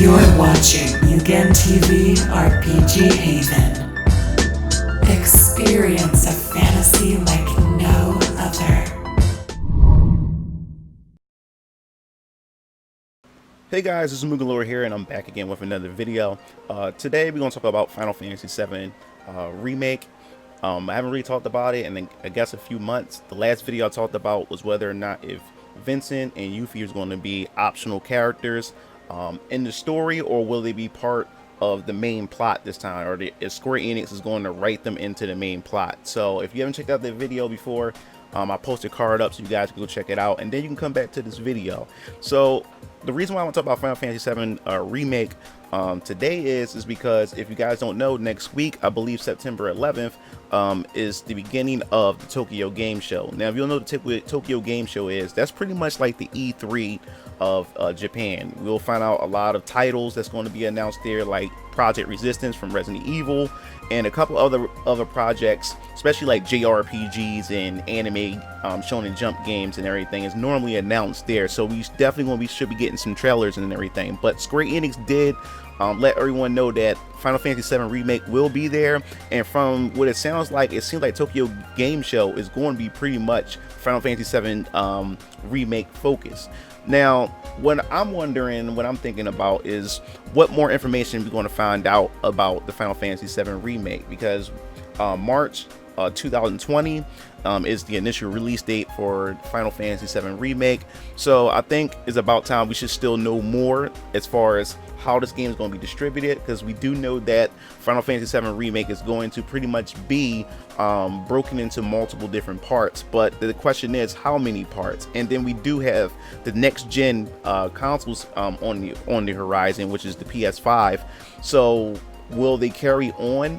You're watching Mugen TV RPG Haven. Experience a fantasy like no other. Hey guys, this is Mugalore here, and I'm back again with another video. Today we're going to talk about Final Fantasy VII Remake. I haven't really talked about it in I guess a few months. The last video I talked about was whether or not if Vincent and Yuffie is going to be optional characters in the story, or will they be part of the main plot this time, or if Square Enix is going to write them into the main plot. So if you haven't checked out that video before, I posted a card up so you guys can go check it out, and then you can come back to this video. So the reason why I want to talk about Final Fantasy VII Remake today is because if you guys don't know, next week, I believe September 11th, is the beginning of the Tokyo Game Show. Now, if you don't know what the Tokyo Game Show is, that's pretty much like the E3 of Japan. We'll find out a lot of titles that's going to be announced there, like Project Resistance from Resident Evil, and a couple other projects, especially like JRPGs and anime Shonen Jump games and everything is normally announced there. So we definitely should be getting some trailers and everything. But Square Enix did let everyone know that Final Fantasy VII Remake will be there, and from what it seems like Tokyo Game Show is going to be pretty much Final Fantasy VII Remake focused. Now, what I'm wondering, what I'm thinking about is what more information we're going to find out about the Final Fantasy VII Remake, because March 2020 is the initial release date for Final Fantasy VII Remake. So I think it's about time we should still know more as far as how this game is going to be distributed, because we do know that Final Fantasy VII Remake is going to pretty much be broken into multiple different parts, but the question is how many parts. And then we do have the next gen consoles on the horizon, which is the PS5. So will they carry on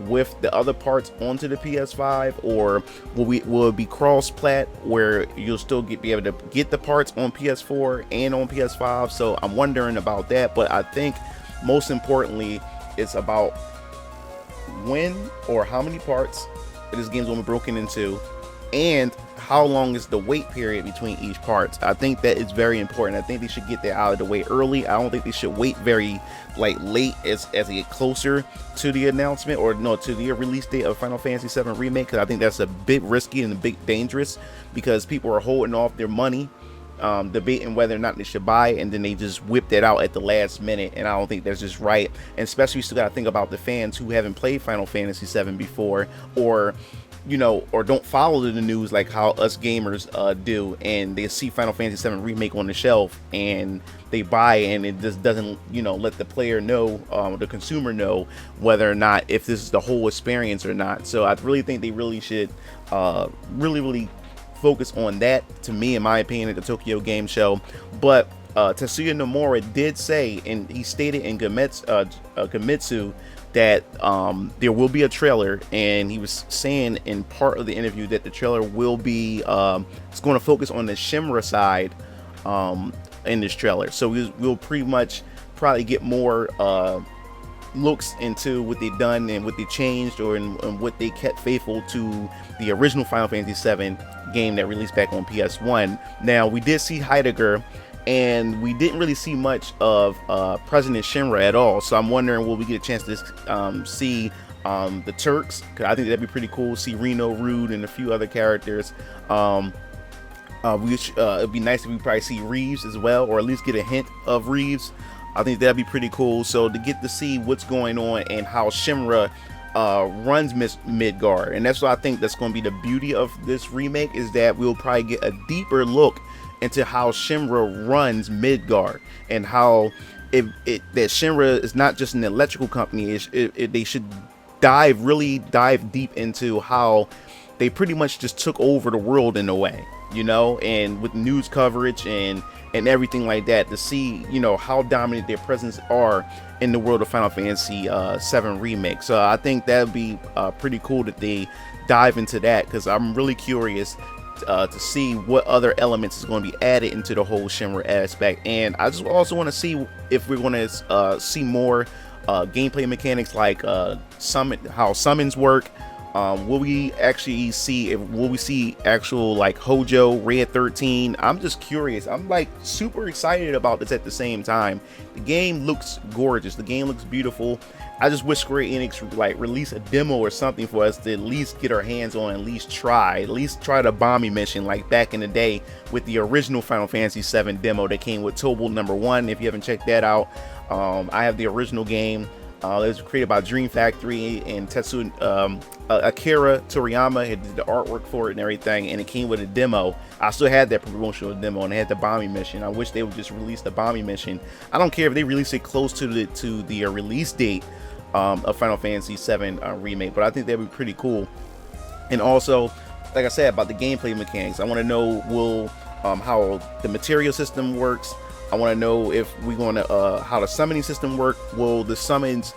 with the other parts onto the PS5, or will it be cross-plat where you'll still be able to get the parts on PS4 and on PS5? So I'm wondering about that. But I think most importantly, it's about when or how many parts this game's going to be broken into, and how long is the wait period between each part. I think that is very important. I think they should get that out of the way early. I don't think they should wait very late as they get closer to the announcement, or no, to the release date of Final Fantasy VII Remake, because I think that's a bit risky and a bit dangerous, because people are holding off their money, debating whether or not they should buy it, and then they just whip that out at the last minute, and I don't think that's just right. And especially, you still got to think about the fans who haven't played Final Fantasy VII before, or or don't follow the news like how us gamers do, and they see Final Fantasy VII Remake on the shelf and they buy it, and it just doesn't let the player know, the consumer know, whether or not if this is the whole experience or not. So I really think they really should really focus on that, to me, in my opinion, at the Tokyo Game Show. But Tetsuya Nomura did say, and he stated in Gamitsu that there will be a trailer, and he was saying in part of the interview that the trailer will be it's going to focus on the Shinra side in this trailer. So we'll pretty much probably get more looks into what they've done and what they changed, or and what they kept faithful to the original Final Fantasy VII game that released back on PS1. Now, we did see Heidegger, and we didn't really see much of President Shinra at all. So I'm wondering, will we get a chance to see the Turks? Because I think that'd be pretty cool. See Reno, Rude, and a few other characters. It'd be nice if we probably see Reeves as well, or at least get a hint of Reeves. I think that'd be pretty cool. So to get to see what's going on and how Shinra runs Midgar, and that's what I think that's going to be the beauty of this remake, is that we'll probably get a deeper look into how Shinra runs Midgar, and how that Shinra is not just an electrical company. They should really dive deep into how they pretty much just took over the world in a way, and with news coverage and everything like that, to see how dominant their presence are in the world of Final Fantasy VII Remake. So I think that would be pretty cool that they dive into that, because I'm really curious to see what other elements is going to be added into the whole Shinra aspect. And I just also want to see if we're going to see more gameplay mechanics, like how summons work, Will we actually see actual like Hojo Red 13? I'm just curious. I'm like super excited about this at the same time. The game looks gorgeous. The game looks beautiful. I just wish Square Enix like release a demo or something for us to at least get our hands on, at least try the bombing mission like back in the day with the original Final Fantasy VII demo that came with Tobal #1. If you haven't checked that out, I have the original game. It was created by Dream Factory, and Akira Toriyama had did the artwork for it and everything, and it came with a demo. I still had that promotional demo, and they had the bombing mission. I wish they would just release the bombing mission. I don't care if they release it close to the release date of Final Fantasy VII remake, but I think that would be pretty cool. And also, like I said, about the gameplay mechanics, I want to know how the material system works. I want to know if we're going to how the summoning system work. Will the summons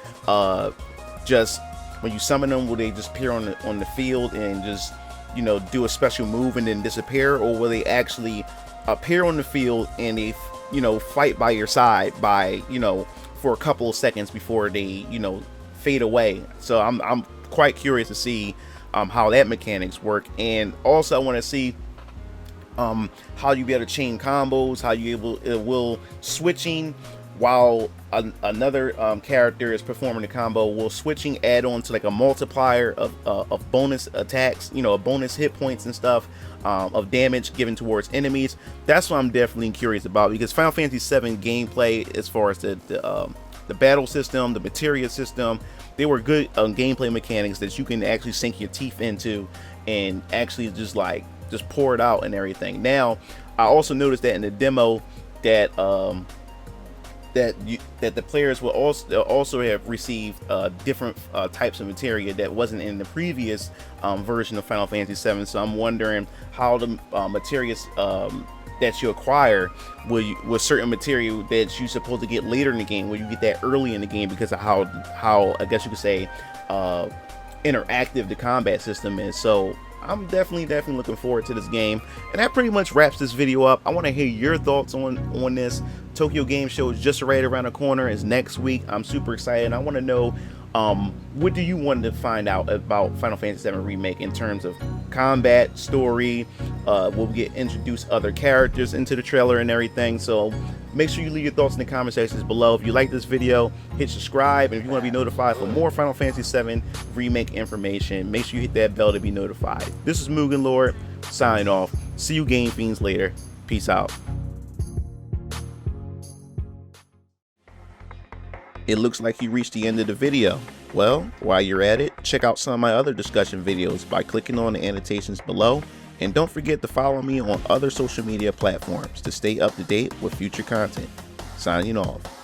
just when you summon them, will they just appear on the field and just, you know, do a special move and then disappear, or will they actually appear on the field and they, you know, fight by your side by, you know, for a couple of seconds before they, you know, fade away? So I'm quite curious to see how that mechanics work. And also I want to see how you be able to chain combos, how you will switching while another character is performing the combo. Will switching add on to like a multiplier of bonus attacks, you know, bonus hit points and stuff, of damage given towards enemies? That's what I'm definitely curious about, because Final Fantasy VII gameplay, as far as the battle system, the materia system, they were good gameplay mechanics that you can actually sink your teeth into and actually just pour it out and everything. Now, I also noticed that in the demo that that the players will also have received different types of materia that wasn't in the previous version of Final Fantasy VII. So I'm wondering how the materia that you acquire will certain material that you're supposed to get later in the game, will you get that early in the game because of how I guess you could say interactive the combat system is. So I'm definitely looking forward to this game. And that pretty much wraps this video up. I want to hear your thoughts on this. Tokyo Game Show is just right around the corner. It's next week. I'm super excited. I want to know what do you want to find out about Final Fantasy VII Remake in terms of combat, story? Will we get introduced other characters into the trailer and everything? So make sure you leave your thoughts in the comment sections below. If you like this video, hit subscribe, and if you want to be notified for more Final Fantasy VII Remake information, make sure you hit that bell to be notified. This is Mugen Lord signing off. See you Game Fiends later. Peace out. It looks like you reached the end of the video. Well, while you're at it, check out some of my other discussion videos by clicking on the annotations below, and don't forget to follow me on other social media platforms to stay up to date with future content. Signing off.